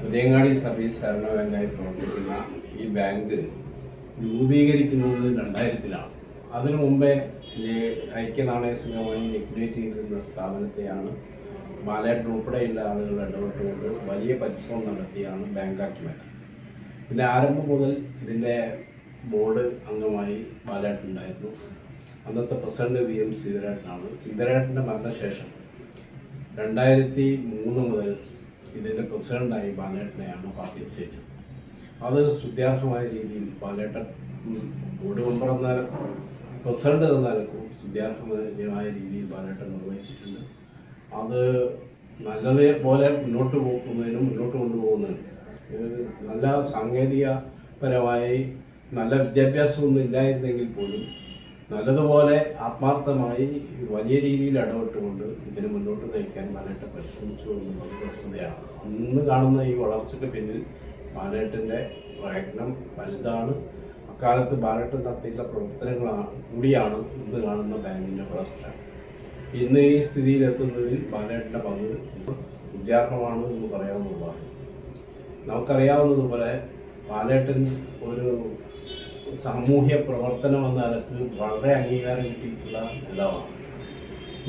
Puthiyangadi service സഹകരണ ബാങ്കായി പ്രവർത്തിക്കുന്ന ഈ ബാങ്ക് രൂപീകരിക്കുന്നത് 2000-ലാണ്. അതിനു മുമ്പേ ഈ ഐക്യനാണയ സംഘമായി ലിക്വിഡേറ്റ് ചെയ്തിരുന്ന സ്ഥാപനത്തെയാണ് ബാലേട്ടൻ ഉൾപ്പെടെയുള്ള ആളുകൾ ഇടപെട്ടുകൊണ്ട് വലിയ പരിശ്രമം നടത്തിയാണ് ബാങ്കാക്കി മാറ്റുന്നത്. പിന്നെ ആരംഭം മുതൽ ഇതിൻ്റെ ബോർഡ് അംഗമായി ബാലേട്ടൻ ഉണ്ടായിരുന്നു. അന്നത്തെ പ്രസിഡന്റ് VM സീതരേട്ടനാണ്. സീതരേട്ടൻ്റെ മരണശേഷം 2003 മുതൽ ഇതിൻ്റെ പ്രസിഡന്റായി ബാലേട്ടനെയാണ് പാർട്ടി നിശ്ചയിച്ചത്. അത് സ്തുത്യാർഹമായ രീതിയിൽ ബാലേട്ടൻ ബോർഡ് മെമ്പർ എന്നാലും പ്രസിഡന്റ് എന്നാലും സ്തുത്യാർഹമായ രീതിയിൽ ബാലേട്ടൻ നിർവഹിച്ചിട്ടുണ്ട്. അത് നല്ലതേപോലെ മുന്നോട്ട് കൊണ്ടുപോകുന്നതിനും നല്ല സാങ്കേതികപരമായി നല്ല വിദ്യാഭ്യാസമൊന്നും ഇല്ലായിരുന്നെങ്കിൽ പോലും നല്ലതുപോലെ ആത്മാർത്ഥമായി വലിയ രീതിയിൽ ഇടപെട്ടുകൊണ്ട് ഇതിന് മുന്നോട്ട് നയിക്കാൻ ബാലേട്ടൻ പരിശ്രമിച്ചു എന്നുള്ളത് വസ്തുതയാണ്. ഇന്ന് കാണുന്ന ഈ വളർച്ചയ്ക്ക് പിന്നിൽ ബാലേട്ടൻ്റെ പ്രയത്നം വലുതാണ്. അക്കാലത്ത് ബാലേട്ടൻ നടത്തിയിട്ടുള്ള പ്രവർത്തനങ്ങളാണ് കൂടിയാണ് ഇന്ന് കാണുന്ന ബാങ്കിൻ്റെ വളർച്ച. ഇന്ന് ഈ സ്ഥിതിയിലെത്തുന്നതിൽ ബാലേട്ടൻ്റെ പങ്ക് വിദ്യാർഹമാണ് എന്ന് പറയാവുന്നതാണ്. നമുക്കറിയാവുന്നതുപോലെ ബാലേട്ടൻ ഒരു സാമൂഹ്യ പ്രവർത്തനം എന്ന നിലക്ക് വളരെ അംഗീകാരം കിട്ടിയിട്ടുള്ള നേതാവാണ്.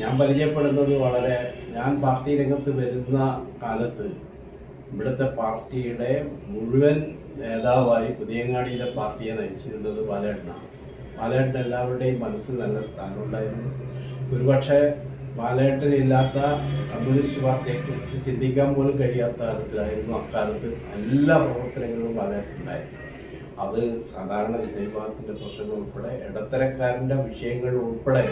ഞാൻ പരിചയപ്പെടുന്നത് ഞാൻ പാർട്ടി രംഗത്ത് വരുന്ന കാലത്ത് ഇവിടുത്തെ പാർട്ടിയുടെ മുഴുവൻ നേതാവായി പുതിയങ്ങാടിയിലെ പാർട്ടിയെ നയിച്ചിരുന്നത് ബാലേട്ടനാണ്. ബാലേട്ടൻ എല്ലാവരുടെയും മനസ്സിൽ നല്ല സ്ഥാനമുണ്ടായിരുന്നു. ഒരുപക്ഷെ ബാലേട്ടനില്ലാത്ത കമ്മ്യൂണിസ്റ്റ് പാർട്ടിയെക്കുറിച്ച് ചിന്തിക്കാൻ പോലും കഴിയാത്ത തരത്തിലായിരുന്നു അക്കാലത്ത് എല്ലാ പ്രവർത്തനങ്ങളും ബാലേട്ടനുണ്ടായിരുന്നു. അത് സാധാരണ ജനവിഭാഗത്തിൻ്റെ പ്രശ്നങ്ങൾ ഉൾപ്പെടെ ഇടത്തരക്കാരൻ്റെ വിഷയങ്ങൾ ഉൾപ്പെടെ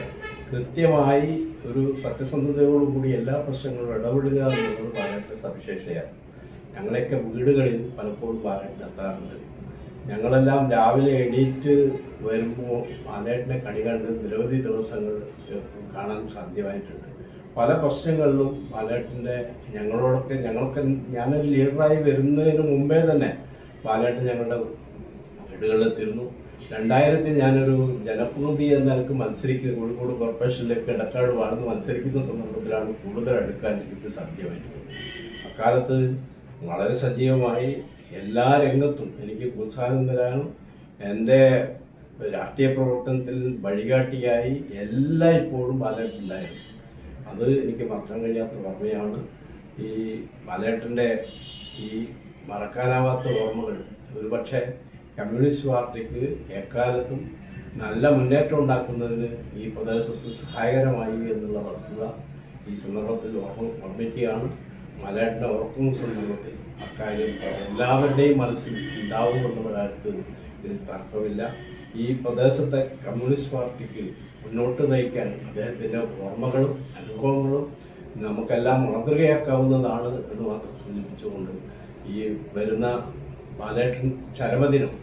കൃത്യമായി ഒരു സത്യസന്ധതയോടുകൂടി എല്ലാ പ്രശ്നങ്ങളും ഇടപെടുക എന്നുള്ളത് ബാലേട്ടൻ്റെ സവിശേഷതയാണ്. ഞങ്ങളെയൊക്കെ വീടുകളിൽ പലപ്പോഴും ബാലേട്ടൻ എത്താറുണ്ട്. ഞങ്ങളെല്ലാം രാവിലെ എണീറ്റ് വരുമ്പോൾ ബാലേട്ടനെ കണി കണ്ട് നിരവധി ദിവസങ്ങൾ കാണാൻ സാധ്യമായിട്ടുണ്ട്. പല പ്രശ്നങ്ങളിലും ബാലേട്ടൻ്റെ ഞങ്ങൾക്ക് ഞാനൊരു ലീഡറായി വരുന്നതിന് മുമ്പേ തന്നെ ബാലേട്ടൻ ഞങ്ങളുടെ വീടുകളിലെത്തിയിരുന്നു. 2000 ഞാനൊരു ജനപ്രതിനിധി എന്ന നിലക്ക് കോഴിക്കോട് കോർപ്പറേഷനിലേക്ക് ഇടക്കാട് വാർന്ന് മത്സരിക്കുന്ന സന്ദർഭത്തിലാണ് കൂടുതൽ അടുക്കാൻ എനിക്ക് സാധ്യമായിട്ടുള്ളത്. അക്കാലത്ത് വളരെ സജീവമായി എല്ലാ രംഗത്തും എനിക്ക് പ്രോത്സാഹനം തരാനും എൻ്റെ രാഷ്ട്രീയ പ്രവർത്തനത്തിൽ വഴികാട്ടിയായി ഇപ്പോഴും ബാലേട്ടനുണ്ടായിരുന്നു. അത് എനിക്ക് മറക്കാൻ കഴിയാത്ത ഓർമ്മയാണ്. ഈ ബാലേട്ടൻ്റെ ഈ മറക്കാനാവാത്ത ഓർമ്മകൾ ഒരുപക്ഷെ കമ്മ്യൂണിസ്റ്റ് പാർട്ടിക്ക് എക്കാലത്തും നല്ല മുന്നേറ്റം ഉണ്ടാക്കുന്നതിന് ഈ പ്രദേശത്ത് സഹായകരമായി എന്നുള്ള വസ്തുത ഈ സന്ദർഭത്തിൽ ഓർമ്മിക്കുകയാണ്. ബാലേട്ടനെ ഓർക്കുന്ന സന്ദർഭത്തിൽ അക്കാര്യം എല്ലാവരുടെയും മനസ്സിൽ ഉണ്ടാവും എന്നുള്ള കാര്യത്തിൽ ഇതിൽ തർക്കമില്ല. ഈ പ്രദേശത്തെ കമ്മ്യൂണിസ്റ്റ് പാർട്ടിക്ക് മുന്നോട്ട് നയിക്കാൻ അദ്ദേഹത്തിൻ്റെ ഓർമ്മകളും അനുഭവങ്ങളും നമുക്കെല്ലാം മാതൃകയാക്കാവുന്നതാണ് എന്ന് മാത്രം സൂചിപ്പിച്ചുകൊണ്ട് ഈ വരുന്ന ബാലേട്ടൻ ചരമദിനം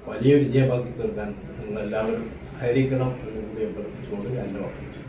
വലിയ വിജയമാക്കി തീർക്കാൻ നിങ്ങളെല്ലാവരും സഹകരിക്കണം എന്ന് കൂടി അഭ്യർത്ഥിച്ചുകൊണ്ട് ഞാൻ ഓർമ്മിച്ചു.